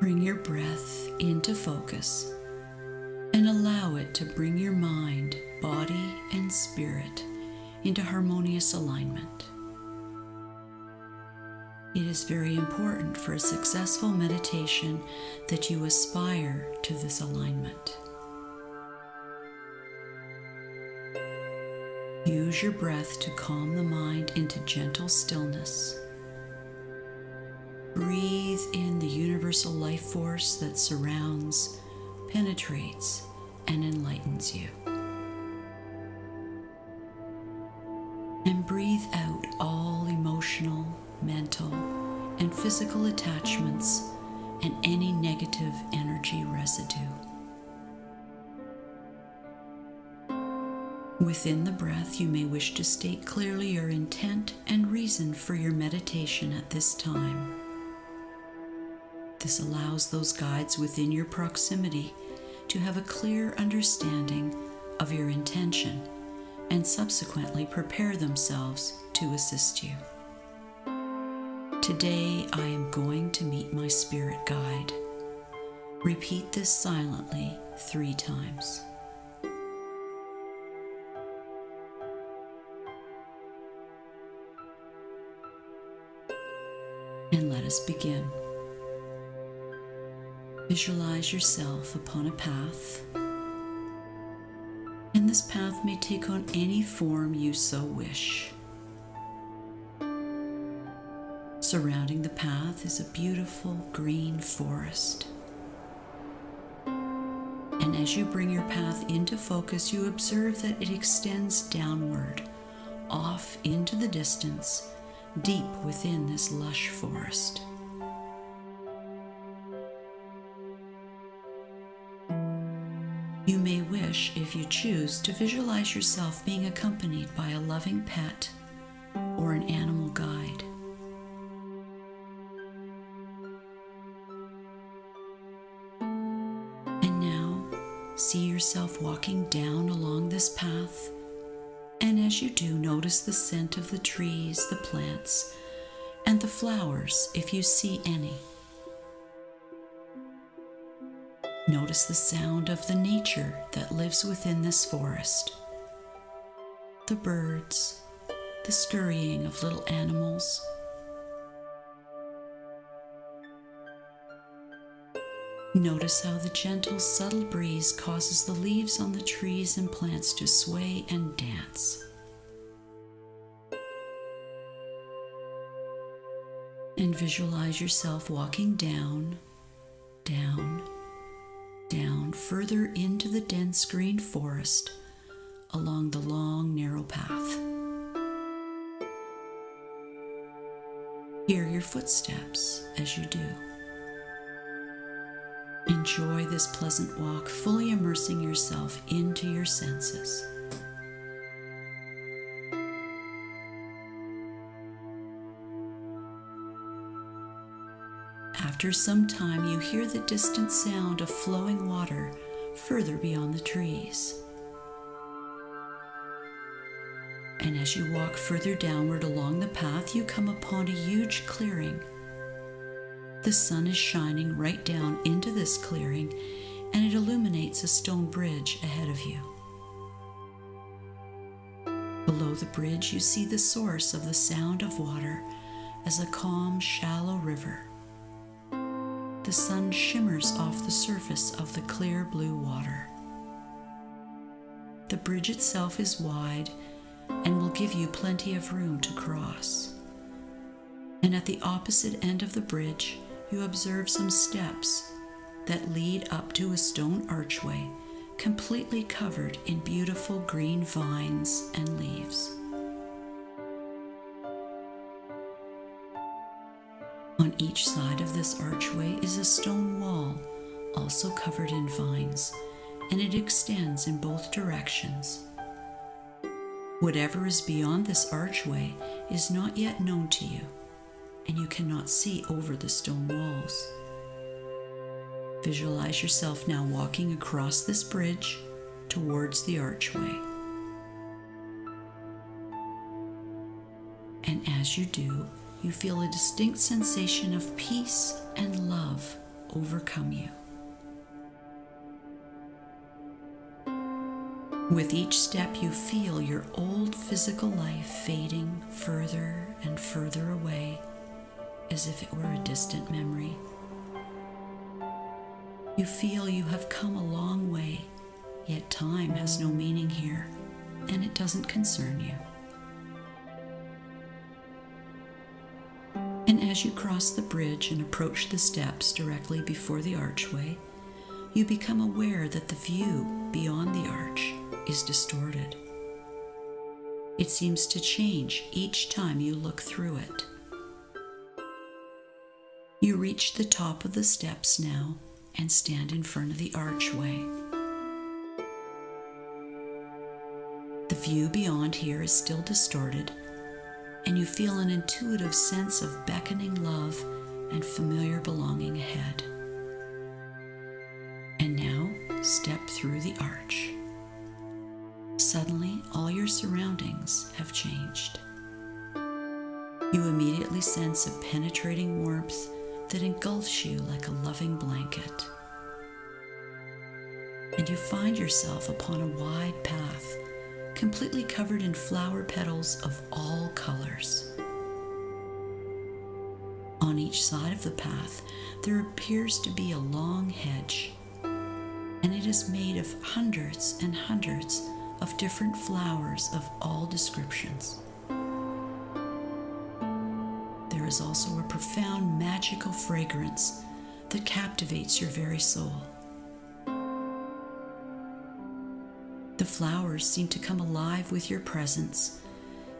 Bring your breath into focus and allow it to bring your mind, body, and spirit into harmonious alignment. It is very important for a successful meditation that you aspire to this alignment. Use your breath to calm the mind into gentle stillness. Breathe in the universal life force that surrounds, penetrates, and enlightens you. And breathe out all emotional, mental, and physical attachments and any negative energy residue. Within the breath, you may wish to state clearly your intent and reason for your meditation at this time. This allows those guides within your proximity to have a clear understanding of your intention and subsequently prepare themselves to assist you. Today, I am going to meet my spirit guide. Repeat this silently 3 times. And let us begin. Visualize yourself upon a path, and this path may take on any form you so wish. Surrounding the path is a beautiful green forest. And as you bring your path into focus, you observe that it extends downward, off into the distance, deep within this lush forest. You may wish, if you choose, to visualize yourself being accompanied by a loving pet or an animal guide. And now, see yourself walking down along this path, and as you do, notice the scent of the trees, the plants, and the flowers if you see any. Notice the sound of the nature that lives within this forest. The birds, the scurrying of little animals. Notice how the gentle, subtle breeze causes the leaves on the trees and plants to sway and dance. And visualize yourself walking down, down, down, further into the dense green forest along the long, narrow path. Hear your footsteps as you do. Enjoy this pleasant walk, fully immersing yourself into your senses. After some time, you hear the distant sound of flowing water further beyond the trees. And as you walk further downward along the path, you come upon a huge clearing. The sun is shining right down into this clearing, and it illuminates a stone bridge ahead of you. Below the bridge, you see the source of the sound of water as a calm, shallow river. The sun shimmers off the surface of the clear blue water. The bridge itself is wide and will give you plenty of room to cross. And at the opposite end of the bridge, you observe some steps that lead up to a stone archway completely covered in beautiful green vines and leaves. On each side of this archway is a stone wall, also covered in vines, and it extends in both directions. Whatever is beyond this archway is not yet known to you, and you cannot see over the stone walls. Visualize yourself now walking across this bridge towards the archway. And as you do, you feel a distinct sensation of peace and love overcome you. With each step, you feel your old physical life fading further and further away, as if it were a distant memory. You feel you have come a long way, yet time has no meaning here, and it doesn't concern you. And as you cross the bridge and approach the steps directly before the archway, you become aware that the view beyond the arch is distorted. It seems to change each time you look through it. You reach the top of the steps now and stand in front of the archway. The view beyond here is still distorted, and you feel an intuitive sense of beckoning love and familiar belonging ahead. And now, step through the arch. Suddenly, all your surroundings have changed. You immediately sense a penetrating warmth that engulfs you like a loving blanket. And you find yourself upon a wide path, completely covered in flower petals of all colors. On each side of the path, there appears to be a long hedge, and it is made of hundreds and hundreds of different flowers of all descriptions. There is also a profound magical fragrance that captivates your very soul. The flowers seem to come alive with your presence,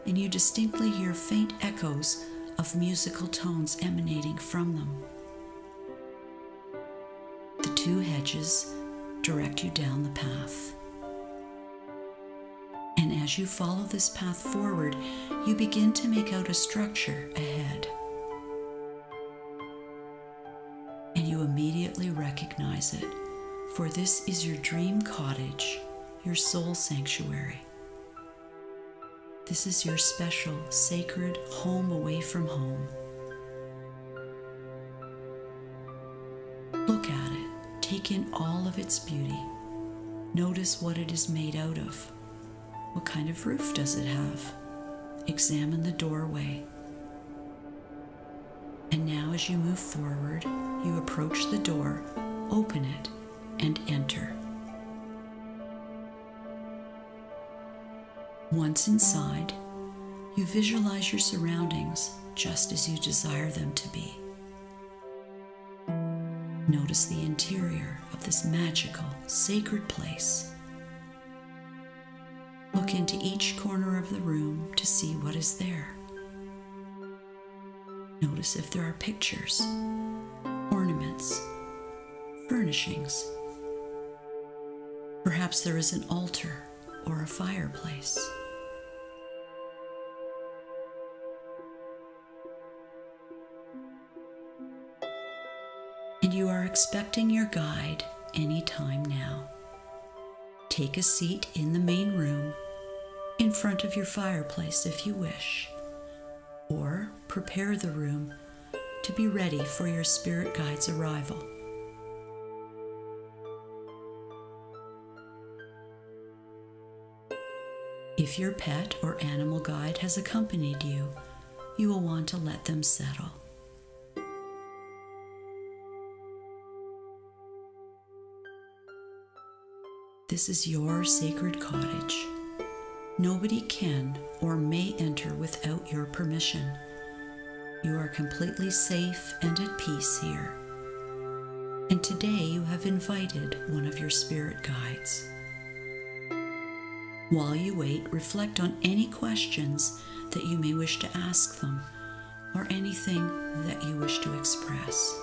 and you distinctly hear faint echoes of musical tones emanating from them. The two hedges direct you down the path. And as you follow this path forward, you begin to make out a structure ahead. And you immediately recognize it, for this is your dream cottage, your soul sanctuary. This is your special, sacred home away from home. Look at it, take in all of its beauty. Notice what it is made out of. What kind of roof does it have? Examine the doorway. And now as you move forward, you approach the door, open it, and enter. Once inside, you visualize your surroundings just as you desire them to be. Notice the interior of this magical, sacred place. Look into each corner of the room to see what is there. Notice if there are pictures, ornaments, furnishings. Perhaps there is an altar or a fireplace. And you are expecting your guide any time now. Take a seat in the main room, in front of your fireplace if you wish, or prepare the room to be ready for your spirit guide's arrival. If your pet or animal guide has accompanied you, you will want to let them settle. This is your sacred cottage. Nobody can or may enter without your permission. You are completely safe and at peace here. And today you have invited one of your spirit guides. While you wait, reflect on any questions that you may wish to ask them, or anything that you wish to express.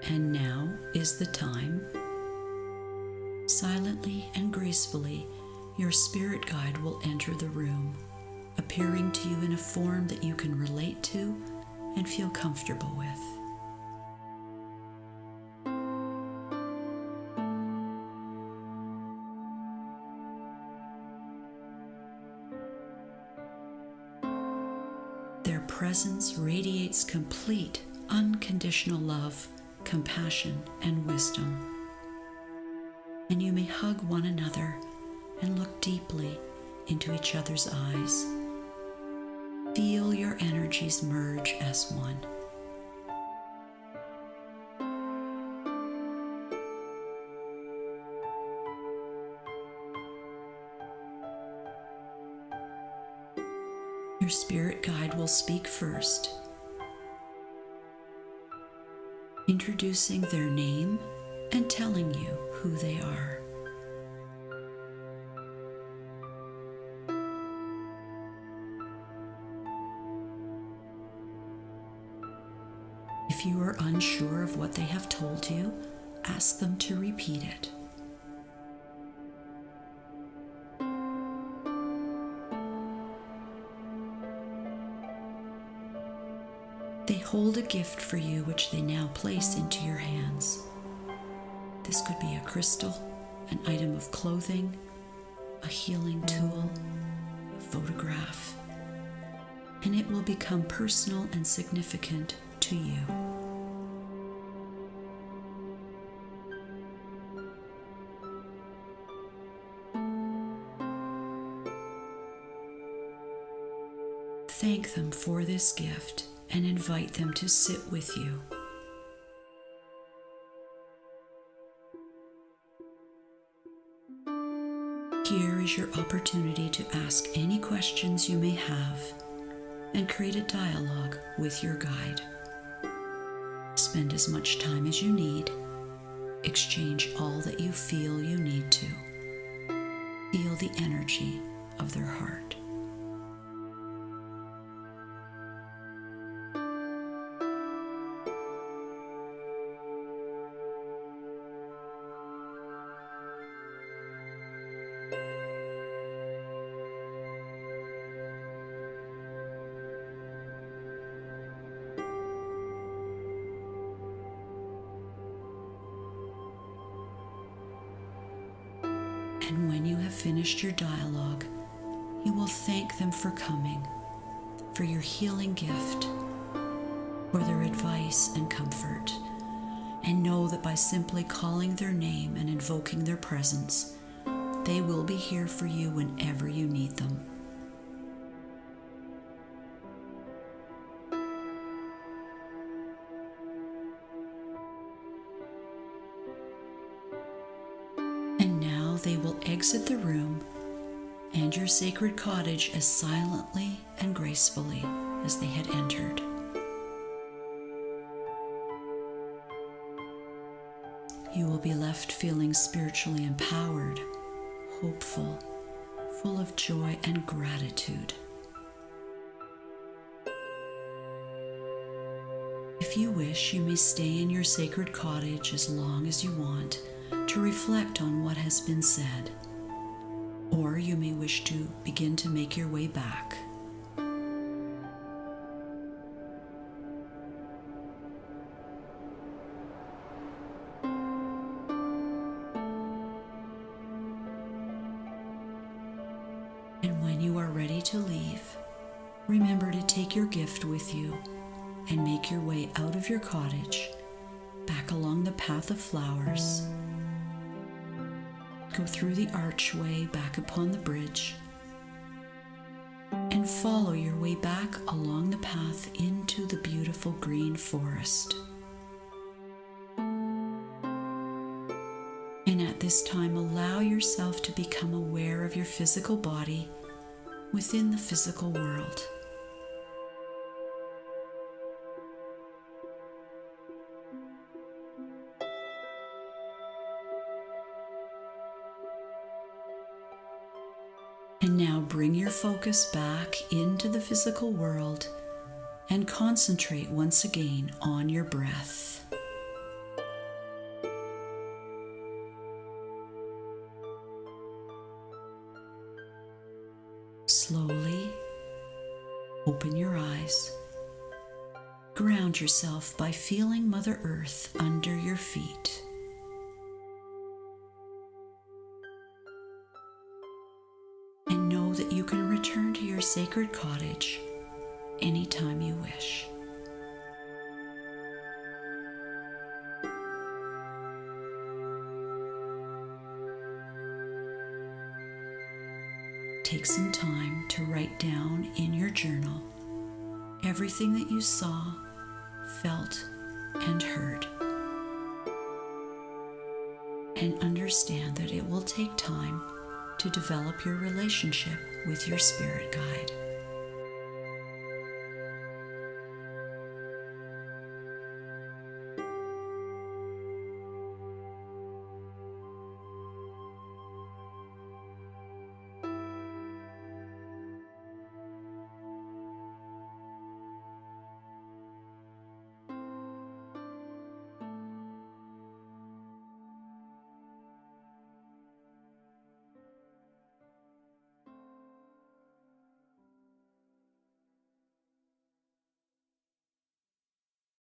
And now is the time. Silently and gracefully, your spirit guide will enter the room, appearing to you in a form that you can relate to and feel comfortable with. presence radiates complete, unconditional love, compassion, and wisdom. And you may hug one another and look deeply into each other's eyes. Feel your energies merge as one. Your spirit guide will speak first, introducing their name and telling you who they are. If you are unsure of what they have told you, ask them to repeat it. They hold a gift for you which they now place into your hands. This could be a crystal, an item of clothing, a healing tool, a photograph, and it will become personal and significant to you. Thank them for this gift and invite them to sit with you. Here is your opportunity to ask any questions you may have and create a dialogue with your guide. Spend as much time as you need. Exchange all that you feel you need to. Feel the energy of their heart. And when you have finished your dialogue, you will thank them for coming, for your healing gift, for their advice and comfort, and know that by simply calling their name and invoking their presence, they will be here for you whenever you need them. They will exit the room and your sacred cottage as silently and gracefully as they had entered. You will be left feeling spiritually empowered, hopeful, full of joy and gratitude. If you wish, you may stay in your sacred cottage as long as you want to reflect on what has been said, or you may wish to begin to make your way back. And when you are ready to leave, remember to take your gift with you and make your way out of your cottage, back along the path of flowers. Go through the archway back upon the bridge and follow your way back along the path into the beautiful green forest. And at this time, allow yourself to become aware of your physical body within the physical world. And now bring your focus back into the physical world and concentrate once again on your breath. Slowly open your eyes. Ground yourself by feeling Mother Earth under your feet. And know that you can return to your sacred cottage anytime take some time to write down in your journal everything that you saw, felt, and heard. And understand that it will take time to develop your relationship with your spirit guide.